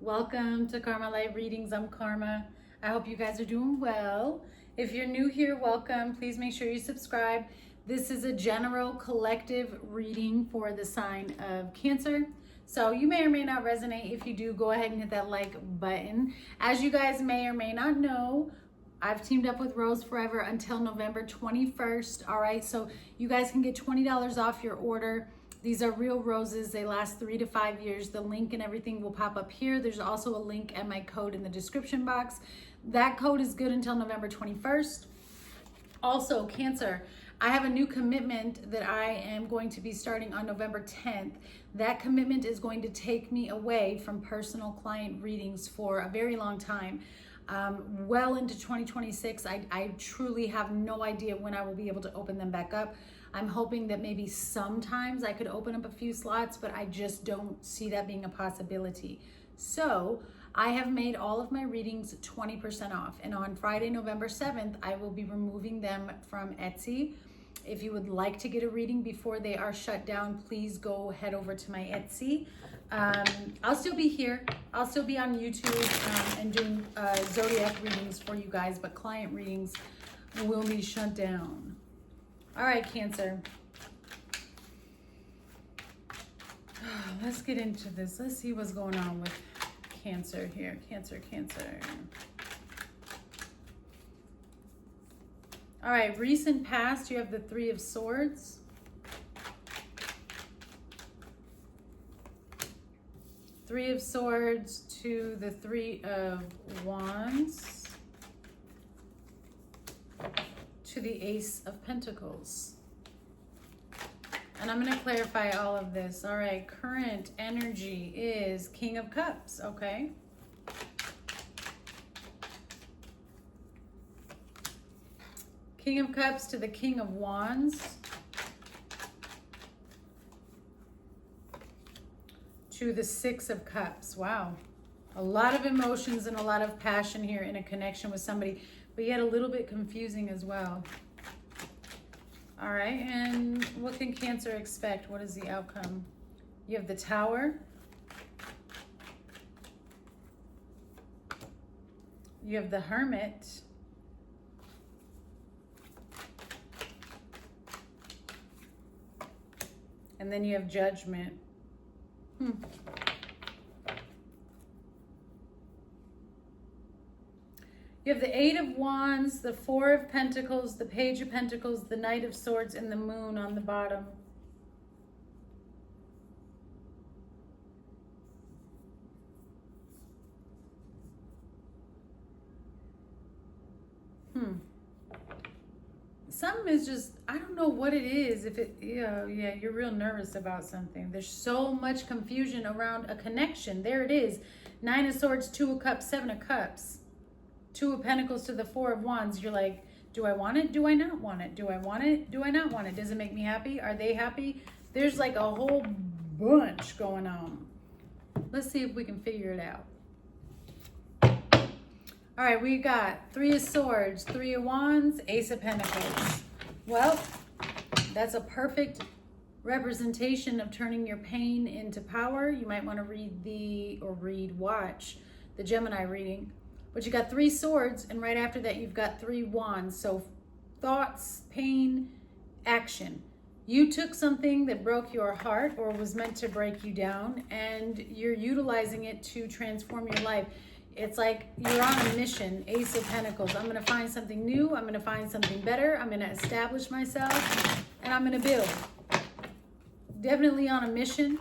Welcome to Karma Light Readings. I'm Karma. I hope you guys are doing well. If you're new here, welcome. Please make sure you subscribe. This is a general collective reading for the sign of Cancer. So you may or may not resonate. If you do, go ahead and hit that like button. As you guys may or may not know, I've teamed up with Rose Forever until November 21st. All right, so you guys can get $20 off your order. These are real roses. They last 3 to 5 years. The link and everything will pop up here. There's also a link and my code in the description box. That code is good until November 21st. Also, Cancer, I have a new commitment that I am going to be starting on November 10th. That commitment is going to take me away from personal client readings for a very long time. Well into 2026. I truly have no idea when I will be able to open them back up. I'm hoping that maybe sometimes I could open up a few slots, but I just don't see that being a possibility. So I have made all of my readings 20% off. And on Friday, November 7th, I will be removing them from Etsy. If you would like to get a reading before they are shut down, please go head over to my Etsy. I'll still be here. I'll still be on YouTube and doing zodiac readings for you guys, but client readings will be shut down. All right, Cancer. Let's get into this. Let's see what's going on with Cancer here. Cancer. All right, recent past, you have the Three of Swords. Three of Swords to the Three of Wands. To the Ace of Pentacles. And I'm going to clarify all of this. All right, current energy is King of Cups, okay? King of Cups to the King of Wands. To the Six of Cups. Wow. A lot of emotions and a lot of passion here in a connection with somebody, but yet a little bit confusing as well. All right, and what can Cancer expect? What is the outcome? You have the Tower. You have the Hermit. And then you have Judgment. You have the Eight of Wands, the Four of Pentacles, the Page of Pentacles, the Knight of Swords, and the Moon on the bottom. Something is just, I don't know what it is. If it, yeah, you're real nervous about something. There's so much confusion around a connection. There it is. Nine of Swords, Two of Cups, Seven of Cups. Two of Pentacles to the Four of Wands. You're like, do I want it? Do I not want it? Do I want it? Do I not want it? Does it make me happy? Are they happy? There's like a whole bunch going on. Let's see if we can figure it out. All right, we got Three of Swords, Three of Wands, Ace of Pentacles. Well, that's a perfect representation of turning your pain into power. You might want to watch the Gemini reading. But you got Three Swords, and right after that, you've got Three Wands. So thoughts, pain, action. You took something that broke your heart or was meant to break you down, and you're utilizing it to transform your life. It's like you're on a mission, Ace of Pentacles. I'm going to find something new. I'm going to find something better. I'm going to establish myself, and I'm going to build. Definitely on a mission.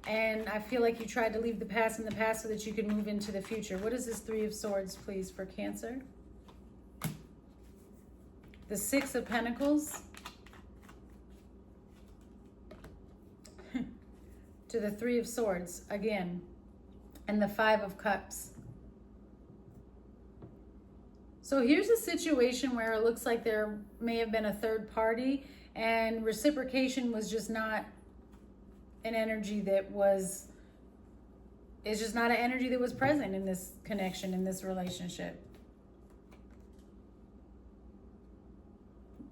And I feel like you tried to leave the past in the past so that you could move into the future. What is this Three of Swords, please, for Cancer? The Six of Pentacles. To the Three of Swords, again. And the Five of Cups. So here's a situation where it looks like there may have been a third party, and reciprocation was just not an energy that was, it's just not an energy that was present in this connection, in this relationship.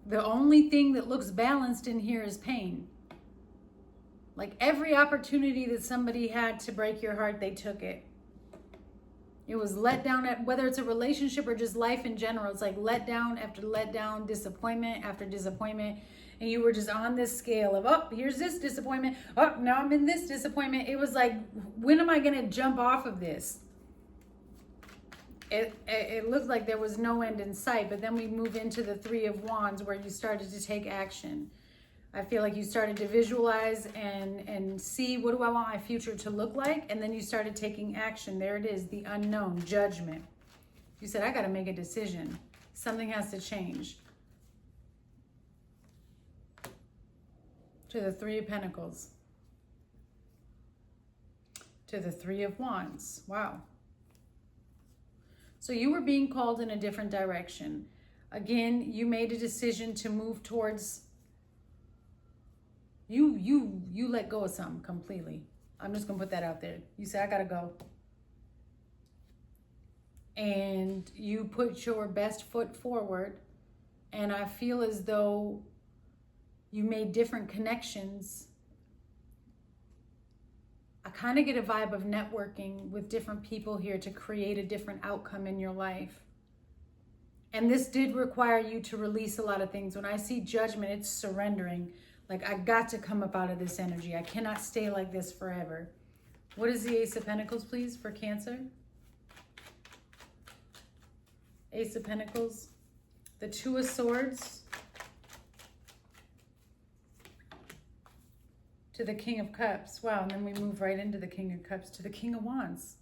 The only thing that looks balanced in here is pain. Like every opportunity that somebody had to break your heart, they took it. It was let down, at whether it's a relationship or just life in general. It's like let down after let down, disappointment after disappointment. And you were just on this scale of, oh, here's this disappointment. Oh, now I'm in this disappointment. It was like, when am I going to jump off of this? It looked like there was no end in sight. But then we move into the Three of Wands, where you started to take action. I feel like you started to visualize and see, what do I want my future to look like? And then you started taking action. There it is, the unknown, judgment. You said, I got to make a decision. Something has to change. To the Three of Pentacles. To the Three of Wands. Wow. So you were being called in a different direction. Again, you made a decision to move towards... You let go of something completely. I'm just going to put that out there. You say, I got to go. And you put your best foot forward. And I feel as though you made different connections. I kind of get a vibe of networking with different people here to create a different outcome in your life. And this did require you to release a lot of things. When I see judgment, it's surrendering. Like, I got to come up out of this energy. I cannot stay like this forever. What is the Ace of Pentacles, please, for Cancer? Ace of Pentacles. The Two of Swords. To the King of Cups. Wow, and then we move right into the King of Cups to the King of Wands.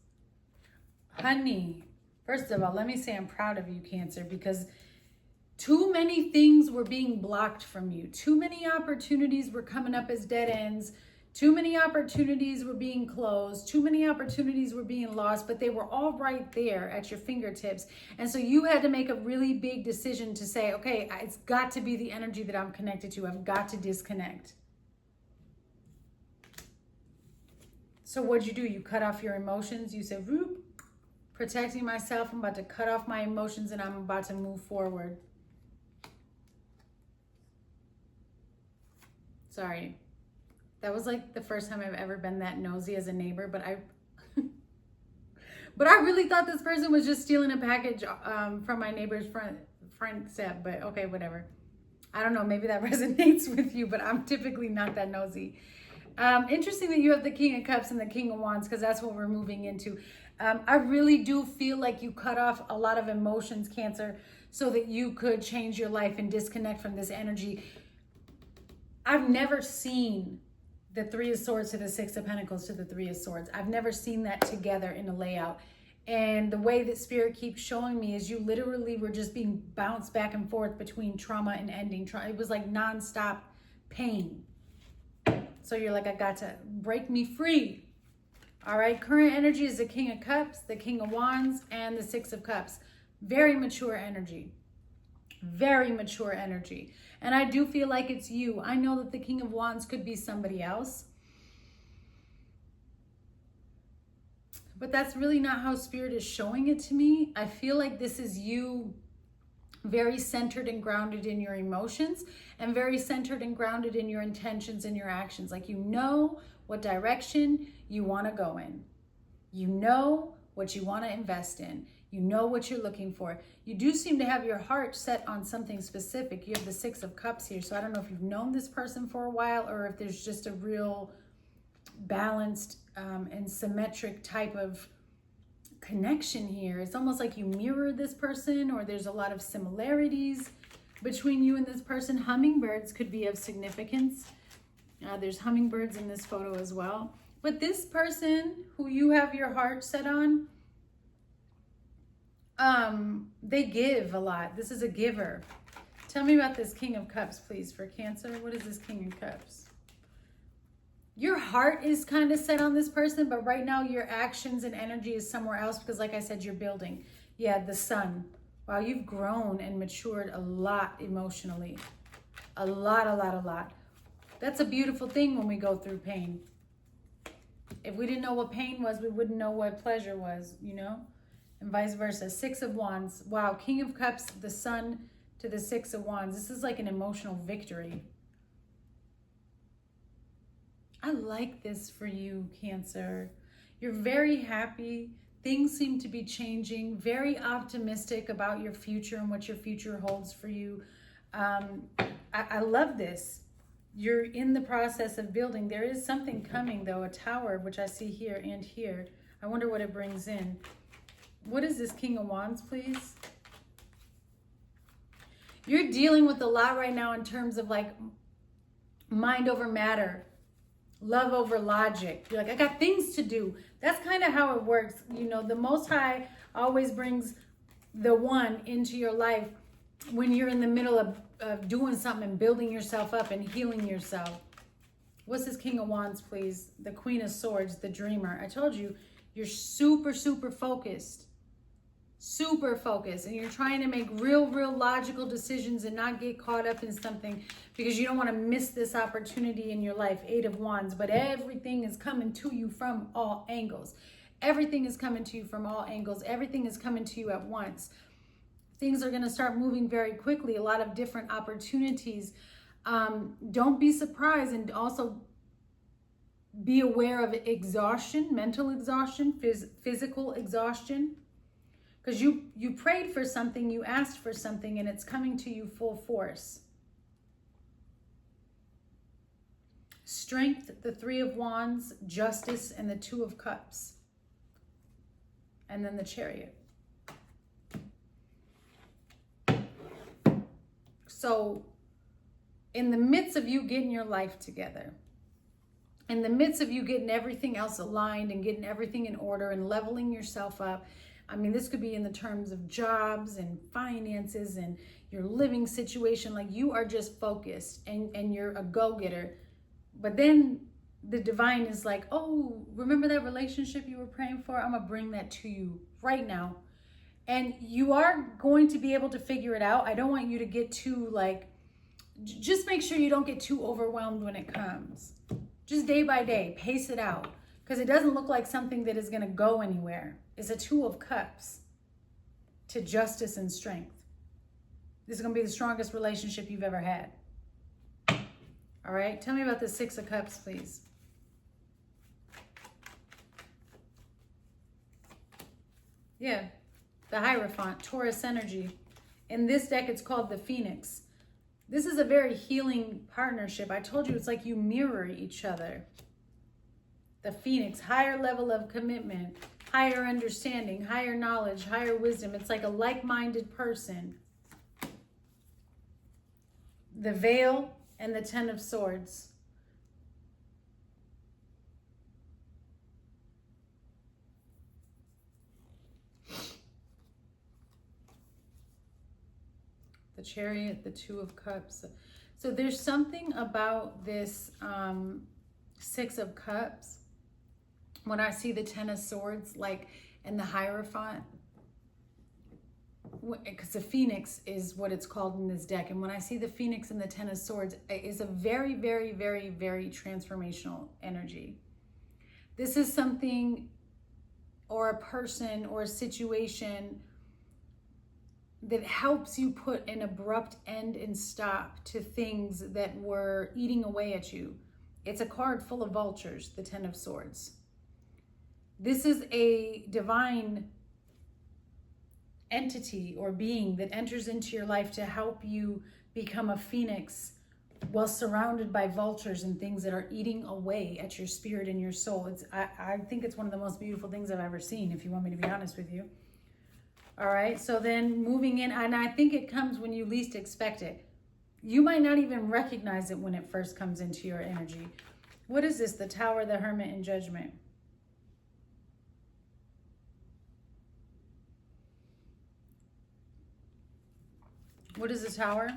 Honey, first of all, let me say I'm proud of you, Cancer, because too many things were being blocked from you. Too many opportunities were coming up as dead ends. Too many opportunities were being closed. Too many opportunities were being lost, but they were all right there at your fingertips. And so you had to make a really big decision to say, okay, it's got to be the energy that I'm connected to. I've got to disconnect. So what'd you do? You cut off your emotions. You said, whoop, protecting myself. I'm about to cut off my emotions and I'm about to move forward. Sorry. That was like the first time I've ever been that nosy as a neighbor, but I really thought this person was just stealing a package from my neighbor's front step, but okay, whatever. I don't know, maybe that resonates with you, but I'm typically not that nosy. Interesting that you have the King of Cups and the King of Wands, because that's what we're moving into. I really do feel like you cut off a lot of emotions, Cancer, so that you could change your life and disconnect from this energy. I've never seen the Three of Swords to the Six of Pentacles to the Three of Swords. I've never seen that together in a layout. And the way that Spirit keeps showing me is you literally were just being bounced back and forth between trauma and ending. It was like nonstop pain. So you're like, I got to break me free. All right, current energy is the King of Cups, the King of Wands, and the Six of Cups. Very mature energy. Very mature energy. And I do feel like it's you. I know that the King of Wands could be somebody else. But that's really not how Spirit is showing it to me. I feel like this is you, very centered and grounded in your emotions, and very centered and grounded in your intentions and your actions. Like, you know what direction you want to go in. You know what you want to invest in. You know what you're looking for. You do seem to have your heart set on something specific. You have the Six of Cups here. So I don't know if you've known this person for a while, or if there's just a real balanced and symmetric type of connection here. It's almost like you mirror this person, or there's a lot of similarities between you and this person. Hummingbirds could be of significance. There's hummingbirds in this photo as well. But this person who you have your heart set on, they give a lot. This is a giver. Tell me about this King of Cups, please, for Cancer. What is this King of Cups? Your heart is kind of set on this person, but right now your actions and energy is somewhere else because, like I said, you're building. Yeah, the Sun. Wow, you've grown and matured a lot emotionally. A lot. That's a beautiful thing when we go through pain. If we didn't know what pain was, we wouldn't know what pleasure was, you know? And vice versa. Six of Wands. Wow, King of Cups, the Sun to the Six of Wands. This is like an emotional victory. I like this for you, Cancer. You're very happy Things seem to be changing. Very optimistic about your future and what your future holds for you. I love this. You're in the process of building. There is something coming, though, a tower, which I see here and here. I wonder what it brings in. What is this King of Wands, please? You're dealing with a lot right now in terms of like mind over matter, love over logic. You're like, I got things to do. That's kind of how it works. You know, the Most High always brings the one into your life when you're in the middle of doing something and building yourself up and healing yourself. What's this King of Wands, please? The Queen of Swords, the dreamer. I told you, you're super, super focused. Super focused, and you're trying to make real logical decisions and not get caught up in something because you don't want to miss this opportunity in your life. 8 of Wands, but everything is coming to you from all angles. Everything is coming to you from all angles. Everything is coming to you at once. Things are going to start moving very quickly. A lot of different opportunities. Don't be surprised, and also be aware of exhaustion, mental exhaustion, physical exhaustion. Because you prayed for something, you asked for something, and it's coming to you full force. Strength, the 3 of Wands, Justice, and the 2 of Cups. And then the Chariot. So, in the midst of you getting your life together, in the midst of you getting everything else aligned and getting everything in order and leveling yourself up, I mean, this could be in the terms of jobs and finances and your living situation. Like, you are just focused and you're a go-getter. But then the divine is like, oh, remember that relationship you were praying for? I'm going to bring that to you right now. And you are going to be able to figure it out. I don't want you to get too, like, just make sure you don't get too overwhelmed when it comes. Just day by day, pace it out. Because it doesn't look like something that is going to go anywhere. It's a 2 of Cups to Justice and Strength. This is going to be the strongest relationship you've ever had. All right? Tell me about the 6 of Cups, please. Yeah. The Hierophant, Taurus energy. In this deck, it's called the Phoenix. This is a very healing partnership. I told you it's like you mirror each other. The Phoenix, higher level of commitment, higher understanding, higher knowledge, higher wisdom. It's like a like-minded person. The Veil and the 10 of Swords. The Chariot, the 2 of Cups. So there's something about this 6 of Cups. When I see the 10 of Swords, like, and the Hierophant, because the Phoenix is what it's called in this deck. And when I see the Phoenix and the 10 of Swords, it's a very, very, very, very transformational energy. This is something, or a person, or a situation that helps you put an abrupt end and stop to things that were eating away at you. It's a card full of vultures, the 10 of Swords. This is a divine entity or being that enters into your life to help you become a phoenix while surrounded by vultures and things that are eating away at your spirit and your soul. I think it's one of the most beautiful things I've ever seen, if you want me to be honest with you. All right, so then moving in, and I think it comes when you least expect it. You might not even recognize it when it first comes into your energy. What is this? The Tower, the Hermit, and Judgment. What is the Tower?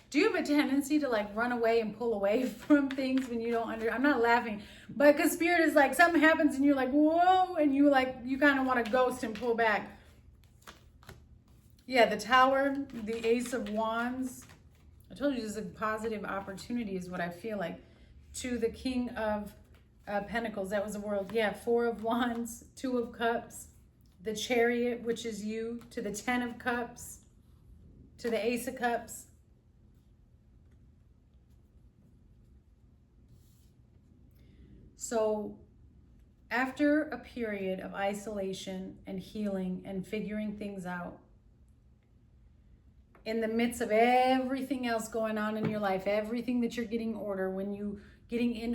Do you have a tendency to like run away and pull away from things when you don't I'm not laughing, but because Spirit is like, something happens and you're like, whoa, and you kind of want to ghost and pull back. Yeah, the Tower, the Ace of Wands. I told you this is a positive opportunity is what I feel like. To the King of Pentacles, that was the World. Yeah, 4 of Wands, 2 of Cups, the Chariot, which is you, to the 10 of Cups, to the Ace of Cups. So After a period of isolation and healing and figuring things out, in the midst of everything else going on in your life, everything that you're getting in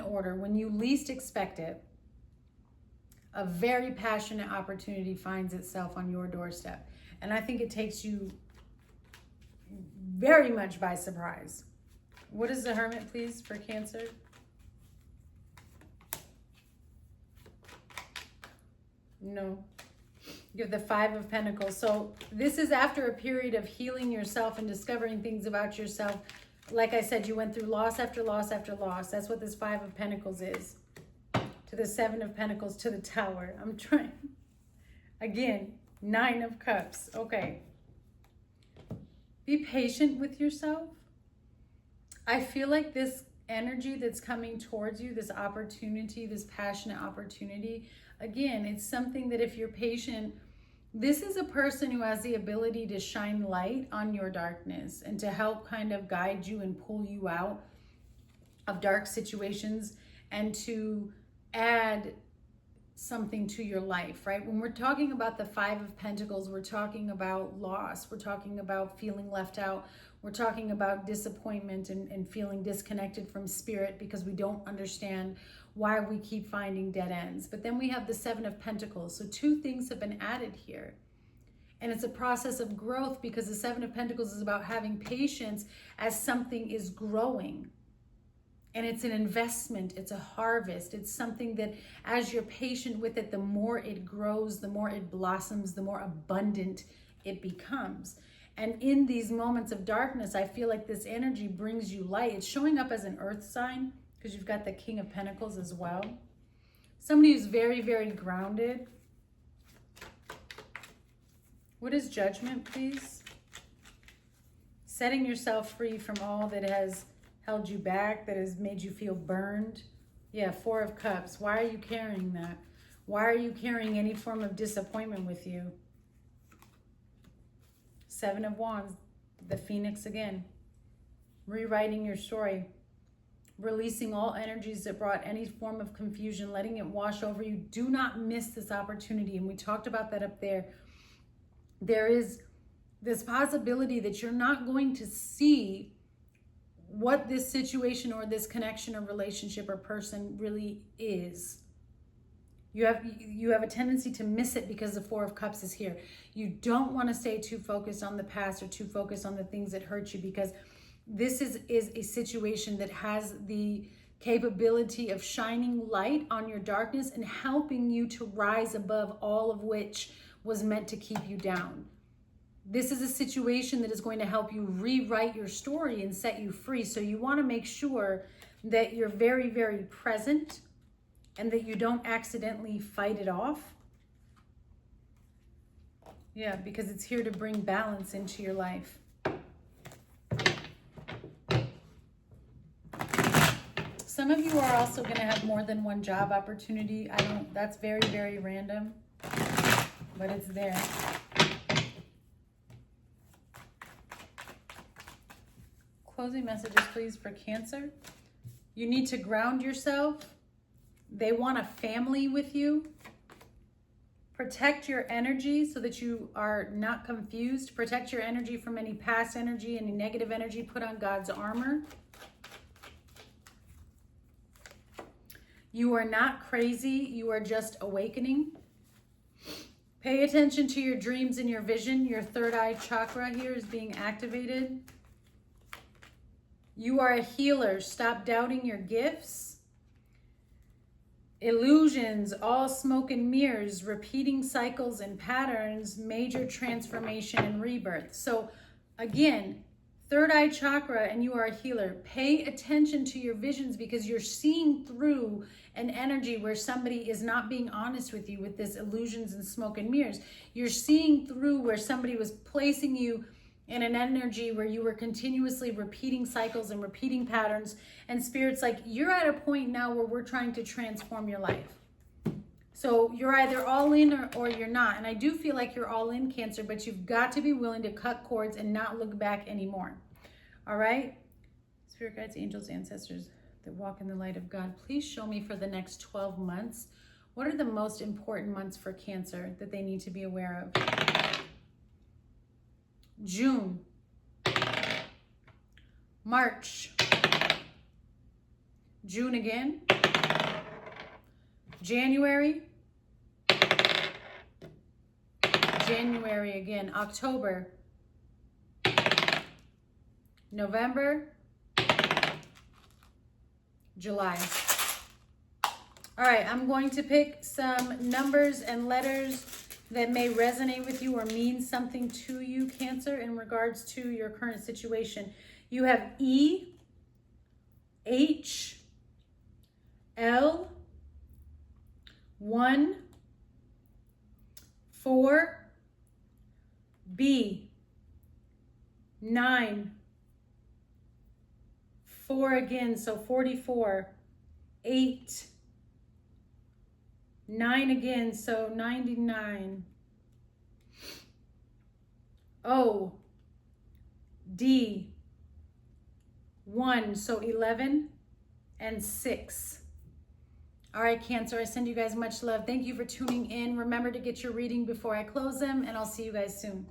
order, when you least expect it, a very passionate opportunity finds itself on your doorstep. And I think it takes you very much by surprise. What is the Hermit, please, for Cancer? No. You have the Five of Pentacles. So this is after a period of healing yourself and discovering things about yourself. Like I said, you went through loss after loss after loss. That's what this Five of Pentacles is. To the Seven of Pentacles, to the Tower. I'm trying. Again, Nine of Cups. Okay. Be patient with yourself. I feel like this energy that's coming towards you, this opportunity, this passionate opportunity, again, it's something that if you're patient, this is a person who has the ability to shine light on your darkness and to help kind of guide you and pull you out of dark situations and to add something to your life, right? When we're talking about the Five of Pentacles, we're talking about loss. We're talking about feeling left out. We're talking about disappointment and feeling disconnected from spirit because we don't understand why we keep finding dead ends. But then we have the Seven of Pentacles. So two things have been added here. And it's a process of growth because the Seven of Pentacles is about having patience as something is growing. And it's an investment, it's a harvest. It's something that as you're patient with it, the more it grows, the more it blossoms, the more abundant it becomes. And in these moments of darkness, I feel like this energy brings you light. It's showing up as an earth sign because you've got the King of Pentacles as well. Somebody who's very, very grounded. What is Judgment, please? Setting yourself free from all that has held you back, that has made you feel burned. Yeah, Four of Cups. Why are you carrying that? Why are you carrying any form of disappointment with you? Seven of Wands, the Phoenix again. Rewriting your story. Releasing all energies that brought any form of confusion, letting it wash over you. Do not miss this opportunity. And we talked about that up there. There is this possibility that you're not going to see what this situation or this connection or relationship or person really is. You have a tendency to miss it because the Four of Cups is here. You don't want to stay too focused on the past or too focused on the things that hurt you because this is a situation that has the capability of shining light on your darkness and helping you to rise above all of which was meant to keep you down. This is a situation that is going to help you rewrite your story and set you free. So you want to make sure that you're very, very present and that you don't accidentally fight it off. Yeah, because it's here to bring balance into your life. Some of you are also going to have more than one job opportunity. That's very, very random, but it's there. Closing messages, please, for Cancer. You need to ground yourself. They want a family with you. Protect your energy so that you are not confused. Protect your energy from any past energy, any negative energy. Put on God's armor. You are not crazy. You are just awakening. Pay attention to your dreams and your vision. Your third eye chakra here is being activated. You are a healer. Stop doubting your gifts. Illusions, all smoke and mirrors, repeating cycles and patterns, major transformation and rebirth. So again, third eye chakra and you are a healer. Pay attention to your visions because you're seeing through an energy where somebody is not being honest with you with this illusions and smoke and mirrors. You're seeing through where somebody was placing you in an energy where you were continuously repeating cycles and repeating patterns, and Spirit's like, you're at a point now where we're trying to transform your life. So you're either all in or you're not. And I do feel like you're all in, Cancer, but you've got to be willing to cut cords and not look back anymore. All right? Spirit guides, angels, ancestors that walk in the light of God, please show me for the next 12 months What are the most important months for Cancer that they need to be aware of? June, March, June again, January, January again, October, November, July. All right, I'm going to pick some numbers and letters that may resonate with you or mean something to you, Cancer, in regards to your current situation. You have E, H, L, 1, 4, B, 9, 4 again, so 44, 8, 9 again, so 99. O, D, 1, so 11, and 6. All right, Cancer, I send you guys much love. Thank you for tuning in. Remember to get your reading before I close them, and I'll see you guys soon.